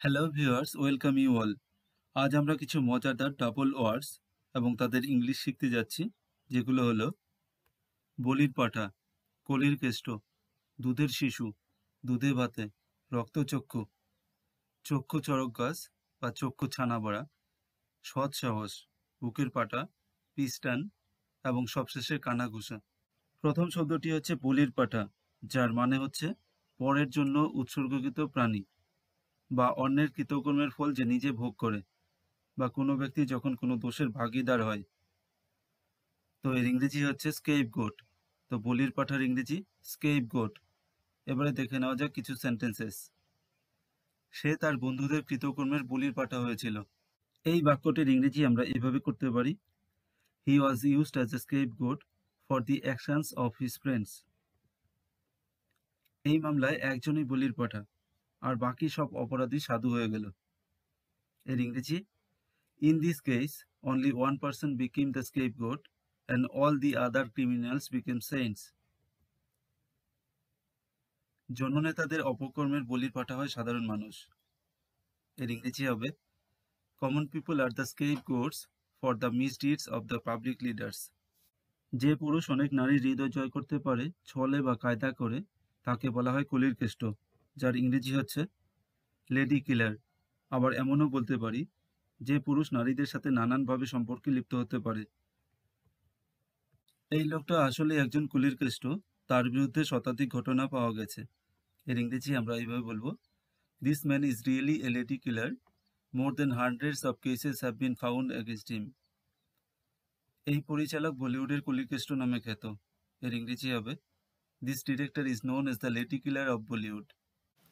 Hello viewers, welcome you all. আজ আমরা কিছু মজাদার ডাবল ওয়ার্ডস এবং তাদের ইংলিশ শিখতে যাচ্ছি, যেগুলো হলো বলির পাঠা, কলির কেষ্ট, দুধের শিশু, দুধে ভাতে, রক্তচক্ষু, চক্ষু চড়ক গাছ বা চক্ষু ছানা বড়া, সৎ সাহস, বুকের পাটা, পিস্টান এবং সবশেষে কানাঘুষা। প্রথম শব্দটি হচ্ছে বলির পাঠা, যার মানে হচ্ছে পরের জন্য উৎসর্গকৃত প্রাণী বা অন্যের কৃতকর্মের ফল যে নিজে ভোগ করে, বা কোনো ব্যক্তি যখন কোনো দোষের ভাগীদার হয়। তো এর ইংরেজি হচ্ছে স্কেপগোট। তো বলির পাঠার ইংরেজি স্কেপগোট। এবারে দেখে নেওয়া যাক কিছু সেন্টেন্সেস। সে তার বন্ধুদের কৃতকর্মের বলির পাঠা হয়েছিল। এই বাক্যটির ইংরেজি আমরা এভাবে করতে পারি, he was used as a scapegoat for the actions of his friends. এই মামলায় একজনই বলির পাঠা, আর বাকি সব অপরাধী সাধু হয়ে গেল। এর ইংরেজি, in this case only one person became the scapegoat and all the other criminals became saints. জননেতাদের অপকর্মের বলির পাঠা হয় সাধারণ মানুষ। এর ইংরেজি হবে, common people are the scapegoats for the misdeeds of the public leaders. যে পুরুষ অনেক নারীর হৃদয় জয় করতে পারে ছলে বা কায়দা করে, তাকে বলা হয় কলির কেষ্ট, যার ইংরেজি হচ্ছে লেডি কিলার। আবার এমনও বলতে পারি, যে পুরুষ নারীদের সাথে নানানভাবে সম্পর্কে লিপ্ত হতে পারে। এই লোকটা আসলে একজন কুলির কেষ্ট, তার বিরুদ্ধে শতাধিক ঘটনা পাওয়া গেছে। এর ইংরেজি আমরা এইভাবে বলবো, this man is really a lady killer, more than hundreds of cases have been found against him. এই পরিচালক বলিউডের কুলিকেষ্ট নামে খ্যাত। এর ইংরেজি হবে, this director is known as the lady killer of Bollywood.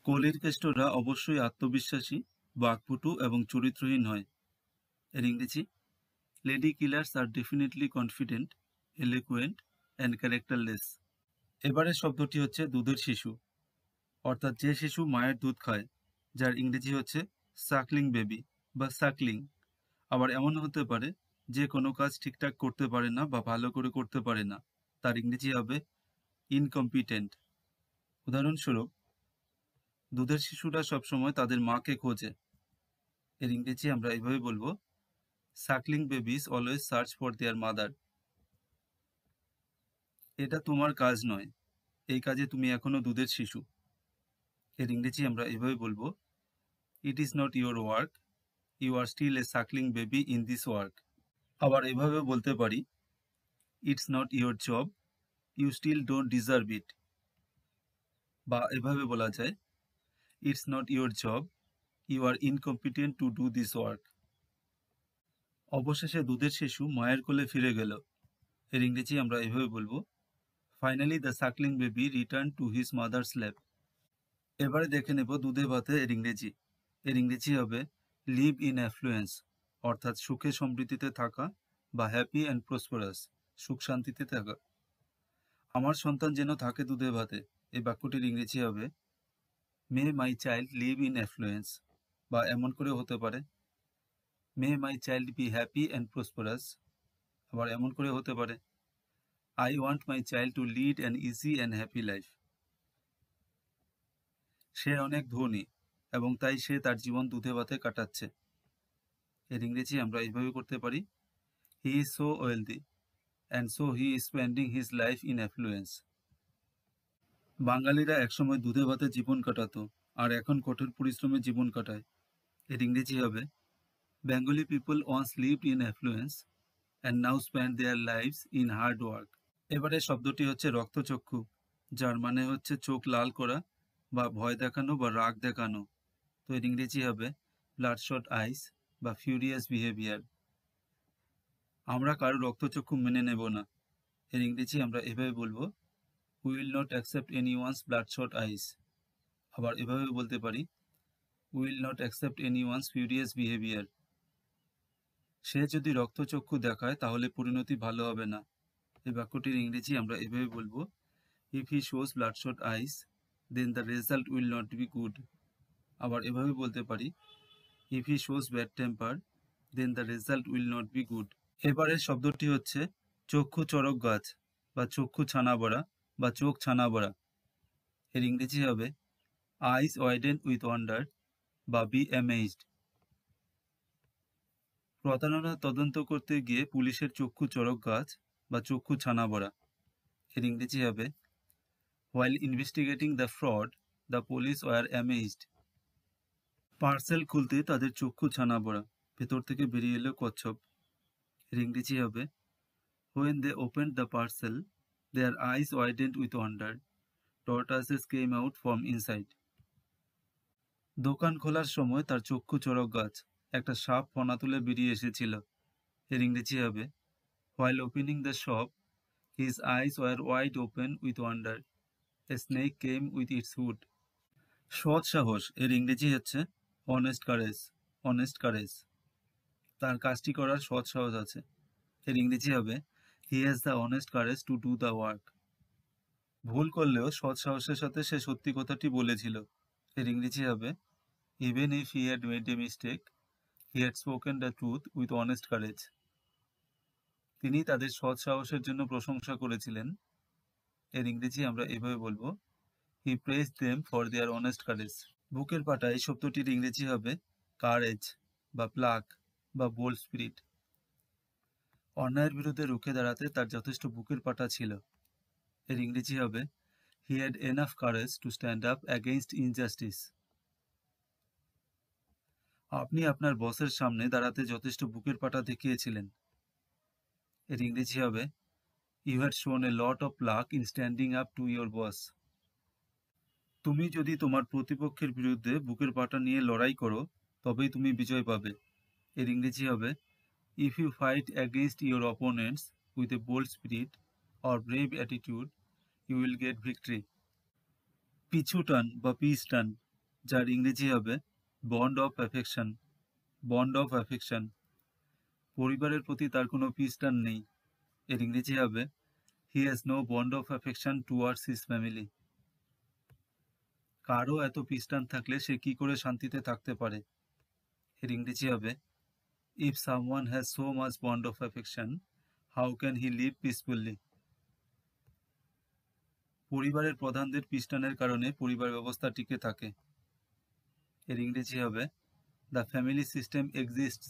কলির কেষ্টরা অবশ্যই আত্মবিশ্বাসী, বাকপটু এবং চরিত্রহীন হয়। এর ইংরেজি, লেডি কিলার্স আর definitely confident, eloquent and characterless. এবারের শব্দটি হচ্ছে দুধের শিশু, অর্থাৎ যে শিশু মায়ের দুধ খায়, যার ইংরেজি হচ্ছে সাকলিং বেবি বা সাকলিং। আবার এমন হতে পারে যে কোনো কাজ ঠিকঠাক করতে পারে না বা ভালো করে করতে পারে না, তার ইংরেজি হবে ইনকম্পিটেন্ট। উদাহরণস্বরূপ, দুধের শিশুরা সবসময় তাদের মাকে খোঁজে। এর ইংরেজি আমরা এইভাবে বলবো, suckling babies always search for their mother. এটা তোমার কাজ নয়, এই কাজে তুমি এখনো দুধের শিশু। এর ইংরেজি আমরা এভাবে বলবো, it is not your work, you are still a suckling baby in this work. আবার এভাবে বলতে পারি, it's not your job, you still don't deserve it. বা এভাবে বলা যায়, it's not your job, you are incompetent to do this work. অবশেষে দুধের শিশু মায়ের কোলে ফিরে গেল। এর ইংরেজি আমরা এভাবে বলবো, finally the suckling baby return to his mother's lap. এবারে দেখে নেব দুধে ভাতে এর ইংরেজি। এর ইংরেজি হবে লিভ ইন অ্যাফ্লুয়েন্স, অর্থাৎ সুখে সমৃদ্ধিতে থাকা, বা হ্যাপি অ্যান্ড প্রসপারাস, সুখ শান্তিতে থাকা। আমার সন্তান যেন থাকে দুধে ভাতে, এই বাক্যটির ইংরেজি হবে may my child live in affluence. বা এমন করে হতে পারে, may my child be happy and prosperous. আবার এমন করে হতে পারে, I want my child to lead an easy and happy life. সে অনেক ধনী এবং তাই সে তার জীবন দুধে ভাতে কাটাচ্ছে। এর ইংরেজি আমরা এইভাবে করতে পারি, he is so wealthy and so he is spending his life in affluence. বাঙালিরা একসময় দুধে ভাতে জীবন কাটাতো, আর এখন কঠোর পরিশ্রমে জীবন কাটায়। এর ইংরেজি হবে, Bengali people once lived in affluence and now spend their lives in hard work. এবারে শব্দটি হচ্ছে রক্তচক্ষু, যার মানে হচ্ছে চোখ লাল করা বা ভয় দেখানো বা রাগ দেখানো। তো এর ইংরেজি হবে ব্লাডশট আইস বা ফিউরিয়াস বিহেভিয়ার। আমরা কারো রক্তচক্ষু মেনে নেব না। এর ইংরেজি আমরা এভাবে বলবো, we will not accept anyone's bloodshot eyes. আবার এভাবে বলতে পারি, we will not accept anyone's furious behaviour. সে যদি রক্তচক্ষু দেখায় তাহলে পরিণতি ভালো হবে না। এই বাক্যটির ইংরেজি আমরা এভাবে বলবো, if he shows bloodshot eyes then the result will not be good. আবার এভাবে বলতে পারি, if he shows bad temper then the result will not be good. এবারের শব্দটি হচ্ছে চক্ষু চড়ক গাছ বা চক্ষু ছানা বড়া বা চোখ ছানা বড়া। এর ইংরেজি হবে আইস ওয়াইডেন উইথ ওয়ান্ডার বা বি অ্যামেজড। প্রতারণা তদন্ত করতে গিয়ে পুলিশের চক্ষু চড়ক গাছ বা চক্ষু ছানা বড়া। এর ইংরেজি হবে while investigating the fraud the police were amazed. Parcel খুলতে তাদের চক্ষু ছানা বড়া, ভেতর থেকে বেরিয়ে এলো কচ্ছপ। এর ইংরেজি হবে when they opened the parcel their eyes widened with wonder, tortoises came out from inside. দোকান খোলার সময় তার চক্ষু চড়ক গাছ, একটা সাপ ফনা তুলে বেরিয়ে এসেছিল। এর ইংরেজি হবে while opening the shop his eyes were wide open with wonder, a snake came with its hood. সৎ সাহস, এর ইংরেজি হচ্ছে অনেস্ট কারেজ। অনেস্ট কারেজ, তার কাজটি করার সৎ সাহস আছে। এর ইংরেজি হবে he has the honest courage to do the work. ভুল করলেও সৎ সাহসের সাথে সে সত্যি কথাটি বলেছিল। এর ইংরেজি হবে even if he had made a mistake he had spoken the truth with honest courage. তিনি তাদের সৎ সাহসের জন্য প্রশংসা করেছিলেন। এর ইংরেজি আমরা এভাবে বলবো he praised them for their honest courage. বুকের পাটা, এই শব্দটির ইংরেজি হবে কারেজ বা প্লাক বা বোল্ড স্পিরিট। অন্যায়ের বিরুদ্ধে রুখে দাঁড়াতে তার যথেষ্ট বুকের পাটা ছিল। এর ইংরেজি হবে he had enough courage to stand up against injustice. আপনি আপনার বসের সামনে দাঁড়াতে যথেষ্ট বুকের পাটা দেখিয়েছিলেন। এর ইংরেজি হবে you had shown a lot of pluck in standing up to your boss. তুমি যদি তোমার প্রতিপক্ষের বিরুদ্ধে বুকের পাটা নিয়ে লড়াই করো তবেই তুমি বিজয় পাবে। এর ইংরেজি হবে if you fight against your opponents with a bold spirit or brave attitude you will get victory. পিছু টান বা পিস টান, যার ইংরেজি হবে bond of affection. Bond of affection, পরিবারের প্রতি তার কোনো পিস টান নেই। এর ইংরেজি হবে he has no bond of affection towards his family. কারও এত পিস টান থাকলে সে কি করে শান্তিতে থাকতে পারে। এর ইংরেজি হবে if someone has so much bond of affection how can he live peacefully. পরিবারের প্রধানদের পিস্টানের কারণে পরিবার ব্যবস্থা টিকে থাকে। এর ইংরেজি হবে the family system exists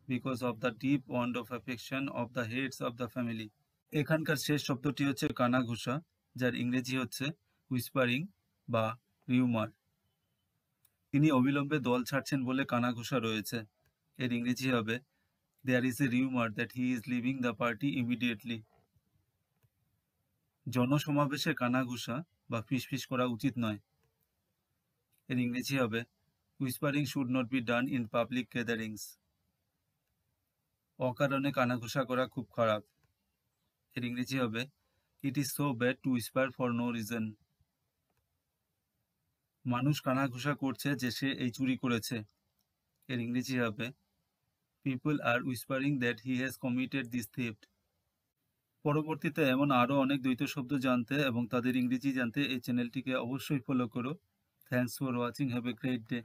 because of the deep bond of affection of the heads of the family. এখানকার শেষ শব্দটি হচ্ছে কানাঘুষা, যার ইংরেজি হচ্ছে হুইসপারিং বা রিউমার। তিনি অবিলম্বে দল ছাড়ছেন বলে কানাঘুষা রয়েছে। এর ইংরেজি হবে there is a rumour that he is leaving the party immediately. জনসমাবেশে কানাঘুষা বা ফিসফিস করা উচিত নয়। এর ইংরেজি হবে whispering should not be done in public gatherings. অকারণে কানাঘুষা করা খুব খারাপ। এর ইংরেজি হবে it is so bad to whisper for no reason. মানুষ কানাঘুষা করছে যে সে এই চুরি করেছে। এর ইংরেজি হবে people are whispering that he has committed this theft. পরবর্তীতে এমন আরও অনেক দ্বৈত শব্দ জানতে এবং তাদের ইংরেজি জানতে এই চ্যানেলটিকে অবশ্যই ফলো করো। Thanks for watching, have a great day.